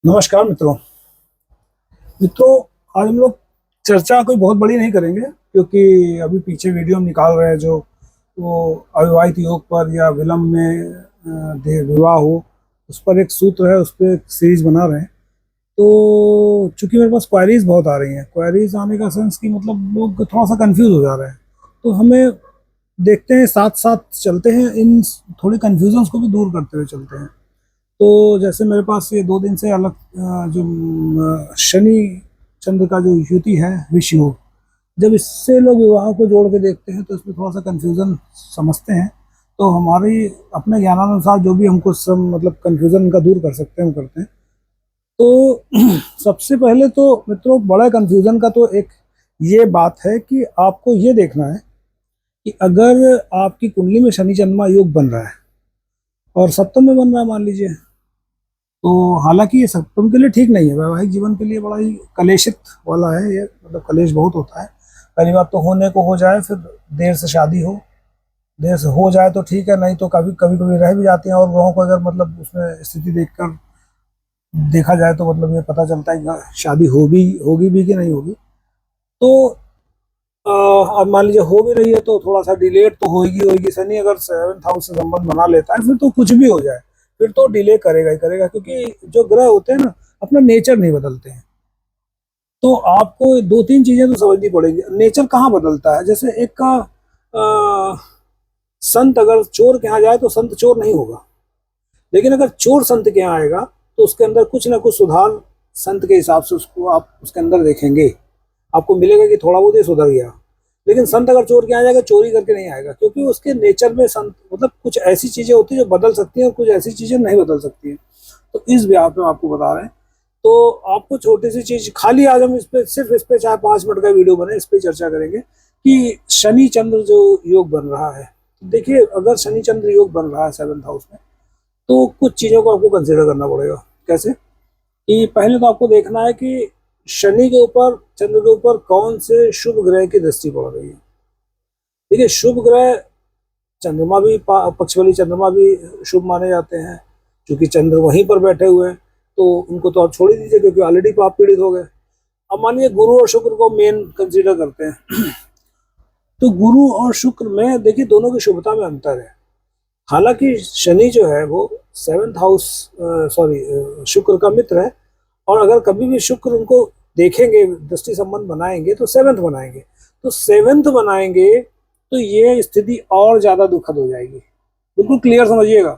नमस्कार मित्रों। आज हम लोग चर्चा कोई बहुत बड़ी नहीं करेंगे, क्योंकि अभी पीछे वीडियो हम निकाल रहे हैं जो वो अविवाहित योग पर या विलम्ब में विवाह हो, उस पर एक सूत्र है, उस पर एक सीरीज बना रहे हैं। तो चूंकि मेरे पास क्वेरीज बहुत आ रही हैं, क्वेरीज आने का सेंस कि मतलब लोग थोड़ा सा कंफ्यूज हो जा रहे हैं, तो हमें देखते हैं, साथ साथ चलते हैं, इन थोड़े कन्फ्यूजन्स को भी दूर करते हुए चलते हैं। तो जैसे मेरे पास ये 2 दिन से अलग जो शनि चंद्र का जो युति है, विष योग, जब इससे लोग विवाह को जोड़ के देखते हैं तो इसमें थोड़ा सा कंफ्यूजन समझते हैं। तो हमारी अपने ज्ञानानुसार जो भी हमको सब मतलब कंफ्यूजन का दूर कर सकते हैं हम करते हैं। तो सबसे पहले तो मित्रों, बड़ा कंफ्यूजन का तो एक ये बात है कि आपको ये देखना है कि अगर आपकी कुंडली में शनि चंद्रमा योग बन रहा है और सप्तम में बन रहा है मान लीजिए, तो हालांकि ये सप्तम के लिए ठीक नहीं है, वैवाहिक जीवन के लिए बड़ा ही कलेशित वाला है ये, मतलब कलेश बहुत होता है। पहली बात तो होने को हो जाए, फिर देर से शादी हो, देर से हो जाए तो ठीक है, नहीं तो कभी कभी कभी रह भी जाती हैं। और ग्रहों को अगर मतलब उसमें स्थिति देखकर देखा जाए तो मतलब ये पता चलता है कि शादी होगी भी कि नहीं होगी। तो अब मान लीजिए हो भी रही है तो थोड़ा सा डिलेड तो होगी। शनि अगर 7th हाउस से संबंध बना लेता है फिर तो कुछ भी हो जाए, फिर तो डिले करेगा ही करेगा, क्योंकि जो ग्रह होते हैं ना, अपना नेचर नहीं बदलते हैं। तो आपको 2-3 चीजें तो समझनी पड़ेगी। नेचर कहाँ बदलता है? जैसे एक का संत अगर चोर के यहाँ जाए तो संत चोर नहीं होगा, लेकिन अगर चोर संत के यहाँ आएगा तो उसके अंदर कुछ ना कुछ सुधार संत के हिसाब से उसको आप उसके अंदर देखेंगे, आपको मिलेगा कि थोड़ा बहुत ही सुधर गया। लेकिन संत अगर चोर के यहाँ जाएगा, चोरी करके नहीं आएगा, क्योंकि उसके नेचर में संत मतलब कुछ ऐसी चीजें होती है जो बदल सकती हैं और कुछ ऐसी चीजें नहीं बदल सकती हैं। तो इस व्याप में आपको बता रहे हैं। तो आपको छोटी सी चीज, खाली आज हम इस पे सिर्फ इस पे चाहे 5 मिनट का वीडियो बने, इस पे चर्चा करेंगे कि शनि चंद्र जो योग बन रहा है। देखिए, अगर शनि चंद्र योग बन रहा है 7th हाउस में, तो कुछ चीजों को आपको कंसिडर करना पड़ेगा। कैसे? कि पहले तो आपको देखना है कि शनि के ऊपर, चंद्र के ऊपर कौन से शुभ ग्रह की दृष्टि पड़ रही है। देखिए, शुभ ग्रह चंद्रमा भी, पक्षबली चंद्रमा भी शुभ माने जाते हैं। क्योंकि चंद्र वहीं पर बैठे हुए हैं तो उनको तो आप छोड़ ही दीजिए, क्योंकि ऑलरेडी पाप पीड़ित हो गए। अब मानिए गुरु और शुक्र को मेन कंसीडर करते हैं। तो गुरु और शुक्र में देखिए दोनों की शुभता में अंतर है। हालांकि शनि जो है वो 7th हाउस, सॉरी, शुक्र का मित्र है। और अगर कभी भी शुक्र उनको देखेंगे, दृष्टि संबंध बनाएंगे तो 7th बनाएंगे। तो 7th बनाएंगे तो ये स्थिति और ज्यादा दुखद हो जाएगी। बिल्कुल क्लियर समझिएगा।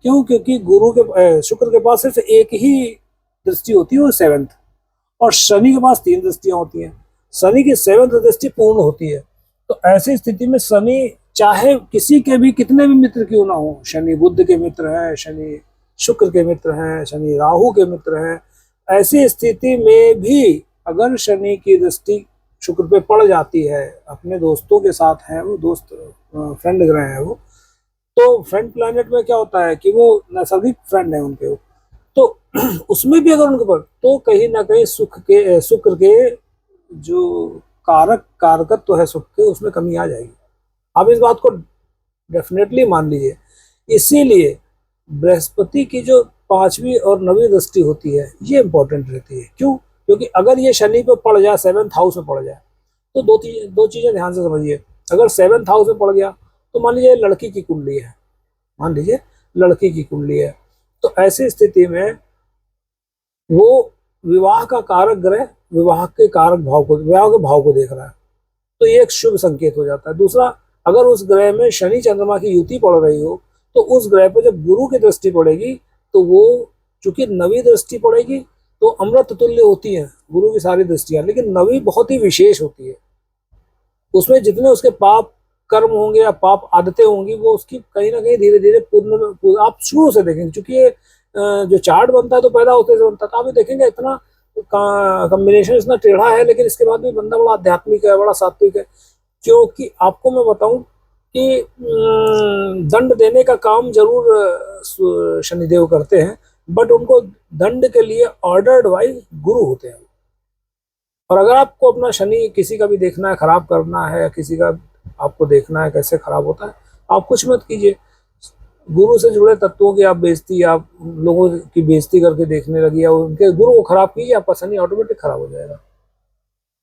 क्यों? क्योंकि गुरु के शुक्र के पास सिर्फ एक ही दृष्टि होती है, वो 7th। और शनि के पास 3 दृष्टियां होती हैं। शनि की 7th दृष्टि पूर्ण होती है। तो ऐसी स्थिति में शनि चाहे किसी के भी कितने भी मित्र क्यों ना हो, शनि बुध के मित्र हैं, शनि शुक्र के मित्र हैं, शनि राहु के मित्र हैं, ऐसी स्थिति में भी अगर शनि की दृष्टि शुक्र पे पड़ जाती है, अपने दोस्तों के साथ है वो, दोस्त फ्रेंड ग्रह है वो, तो फ्रेंड प्लैनेट में क्या होता है कि वो नैसर्गिक फ्रेंड है उनके वो। तो उसमें भी अगर उनके पर, तो कहीं ना कहीं शुक्र के जो कारकत्व है सुख के, उसमें कमी आ जाएगी। आप इस बात को डेफिनेटली मान लीजिए। इसीलिए बृहस्पति की जो 5वीं और 9वीं दृष्टि होती है ये इंपॉर्टेंट रहती है। क्यों? क्योंकि अगर ये शनि पे पड़ जाए, 7th हाउस में पड़ जाए, तो दो चीजें ध्यान से समझिए। अगर 7th हाउस में पड़ गया तो मान लीजिए लड़की की कुंडली है, मान लीजिए लड़की की कुंडली है, तो ऐसी स्थिति में वो विवाह का कारक ग्रह विवाह के कारक भाव को, विवाह के भाव को देख रहा है, तो ये एक शुभ संकेत हो जाता है। दूसरा, अगर उस ग्रह में शनि चंद्रमा की युति पड़ रही हो, तो उस ग्रह पर जब गुरु की दृष्टि पड़ेगी तो वो, चूंकि 9वीं दृष्टि पड़ेगी तो अमृत तुल्य होती है गुरु की सारी दृष्टियां, लेकिन 9वीं बहुत ही विशेष होती है। उसमें जितने उसके पाप कर्म होंगे या पाप आदतें होंगी, वो उसकी कहीं ना कहीं धीरे धीरे आप शुरू से देखेंगे। क्योंकि ये जो चार्ट बनता है तो पैदा होते से बनता था, आप देखेंगे इतना कॉम्बिनेशन इतना टेढ़ा है, लेकिन इसके बाद भी बंदा बड़ा आध्यात्मिक है, बड़ा सात्विक है। क्योंकि आपको मैं बताऊं कि दंड देने का काम जरूर शनिदेव करते हैं, बट उनको दंड के लिए ऑर्डर्ड वाइज गुरु होते हैं। और अगर आपको अपना शनि किसी का भी देखना है, खराब करना है, किसी का आपको देखना है कैसे खराब होता है, आप कुछ मत कीजिए, गुरु से जुड़े तत्वों की आप बेइज्जती, आप लोगों की बेइज्जती करके देखने लगी या उनके गुरु को खराब कीजिए, आपका शनि ऑटोमेटिक खराब हो जाएगा।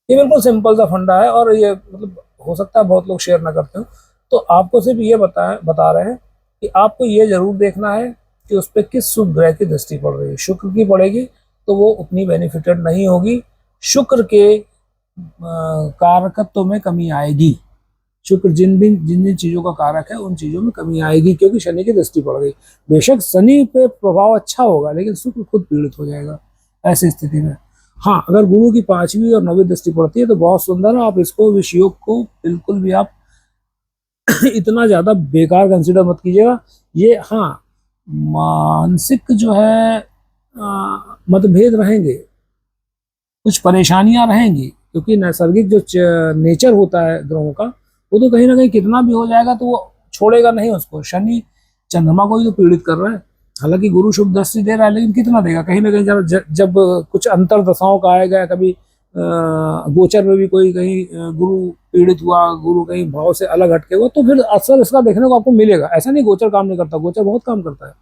ये बिल्कुल सिंपल सा फंडा है, और ये मतलब हो सकता है बहुत लोग शेयर ना करते हो। तो आपको सिर्फ ये बता रहे हैं कि आपको ये जरूर देखना है कि उस पर किस शुभ ग्रह की दृष्टि पड़ रही है। शुक्र की पड़ेगी तो वो उतनी बेनिफिटेड नहीं होगी, शुक्र के कारकत्व में कमी आएगी। शुक्र जिन जिन चीजों का कारक है उन चीजों में कमी आएगी, क्योंकि शनि की दृष्टि पड़ गई। बेशक शनि पे प्रभाव अच्छा होगा, लेकिन शुक्र खुद पीड़ित हो जाएगा ऐसी स्थिति में। हाँ, अगर गुरु की 5वीं और 9वीं दृष्टि पड़ती है तो बहुत सुंदर है। आप इसको, विष योग को बिल्कुल भी आप इतना ज्यादा बेकार कंसिडर मत कीजिएगा। ये हाँ, मानसिक जो है मतभेद रहेंगे, कुछ परेशानियां रहेंगी, क्योंकि नैसर्गिक जो नेचर होता है ग्रहों का, वो तो कहीं ना कहीं कितना भी हो जाएगा तो वो छोड़ेगा नहीं उसको। शनि चंद्रमा को ही तो पीड़ित कर रहा है। हालांकि गुरु शुभ दृष्टि दे रहा है, लेकिन कितना देगा, कहीं ना कहीं जब कुछ अंतर दशाओं का आएगा, कभी गोचर में भी कोई कहीं गुरु पीड़ित हुआ, गुरु कहीं भाव से अलग हटके हुआ, तो फिर असर इसका देखने को आपको मिलेगा। ऐसा नहीं गोचर काम नहीं करता, गोचर बहुत काम करता है।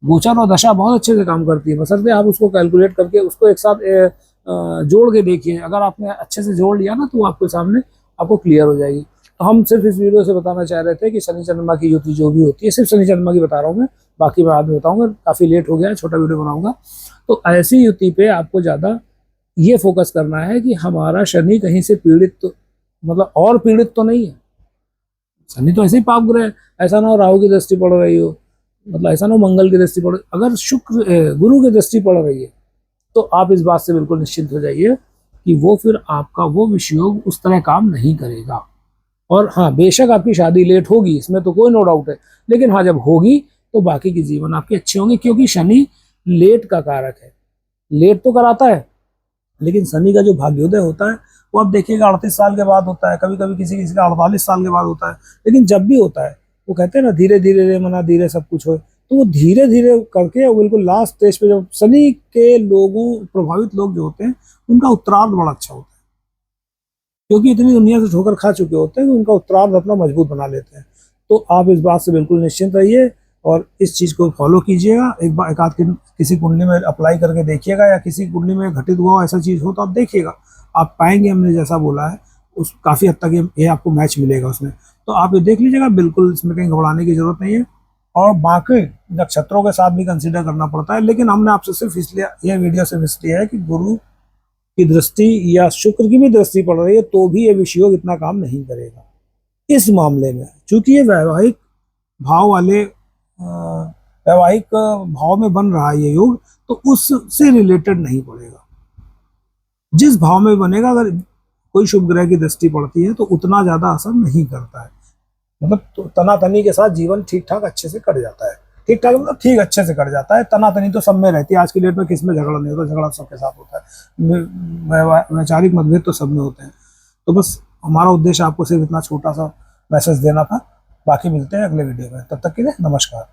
गोचर और दशा बहुत अच्छे से काम करती है, बशर्ते आप उसको कैलकुलेट करके उसको एक साथ जोड़ के देखिए। अगर आपने अच्छे से जोड़ लिया ना, तो वो आपके सामने आपको क्लियर हो जाएगी। तो हम सिर्फ इस वीडियो से बताना चाह रहे थे कि शनि चंद्रमा की युति जो भी होती है, सिर्फ शनि चंद्रमा की बता रहा हूँ मैं, बाकी मैं बाद में बताऊंगा। काफी लेट हो गया है, छोटा वीडियो बनाऊंगा। तो ऐसी युति पे आपको ज्यादा ये फोकस करना है कि हमारा शनि कहीं से पीड़ित तो, मतलब और पीड़ित तो नहीं है। शनि तो ऐसे ही पाप ग्रह है, ऐसा ना हो राहु की दृष्टि पड़ रही हो, मतलब ऐसा ना हो मंगल की दृष्टि पड़, अगर शुक्र गुरु की दृष्टि पड़ रही है तो आप इस बात से बिल्कुल निश्चिंत हो जाइए कि वो फिर आपका वो विषयोग उस तरह काम नहीं करेगा। और हाँ, बेशक आपकी शादी लेट होगी, इसमें तो कोई नो डाउट है, लेकिन हाँ, जब होगी तो बाकी के जीवन आपके अच्छे होंगे, क्योंकि शनि लेट का कारक है। लेट तो कराता है, लेकिन शनि का जो भाग्योदय होता है वो आप देखिएगा 38 साल के बाद होता है, कभी कभी किसी किसी का 48 साल के बाद होता है। लेकिन जब भी होता है, वो कहते हैं ना, धीरे धीरे रे मना धीरे सब कुछ हो, तो वो धीरे धीरे करके बिल्कुल लास्ट स्टेज पे जब शनि के लोगों, प्रभावित लोग जो होते हैं, उनका उत्तरार्ध बड़ा अच्छा होता है, क्योंकि इतनी दुनिया से ठोकर खा चुके होते हैं कि उनका उत्तरार्ध अपना मजबूत बना लेते हैं। तो आप इस बात से बिल्कुल निश्चिंत रहिए और इस चीज को फॉलो कीजिएगा। एक बार एकाध किसी कुंडली में अप्लाई करके देखिएगा, या किसी कुंडली में घटित हुआ ऐसा चीज हो तो आप देखिएगा, आप पाएंगे हमने जैसा बोला है उस काफी हद तक ये आपको मैच मिलेगा उसमें। तो आप ये देख लीजिएगा, बिल्कुल इसमें कहीं घबराने की जरूरत नहीं है। और बाकी नक्षत्रों के साथ भी कंसिडर करना पड़ता है, लेकिन हमने आपसे सिर्फ इसलिए यह वीडियो सिर्फ इसलिए है कि गुरु की दृष्टि या शुक्र की भी दृष्टि पड़ रही है तो भी ये विषयोग इतना काम नहीं करेगा इस मामले में, क्योंकि ये वैवाहिक भाव वाले वैवाहिक भाव में बन रहा है ये योग, तो उससे रिलेटेड नहीं पड़ेगा। जिस भाव में बनेगा, अगर कोई शुभ ग्रह की दृष्टि पड़ती है तो उतना ज्यादा असर नहीं करता है, मतलब तो तनातनी के साथ जीवन ठीक ठाक अच्छे से कट जाता है। ठीक ठाक मतलब ठीक अच्छे से कट जाता है। तनातनी तो सब में रहती है, आज की डेट में किस में झगड़ा नहीं होता, झगड़ा सबके साथ होता है, वैचारिक मतभेद तो सब में होते हैं। तो बस हमारा उद्देश्य आपको सिर्फ इतना छोटा सा मैसेज देना था। बाकी मिलते हैं अगले वीडियो में, तब तक के लिए नमस्कार।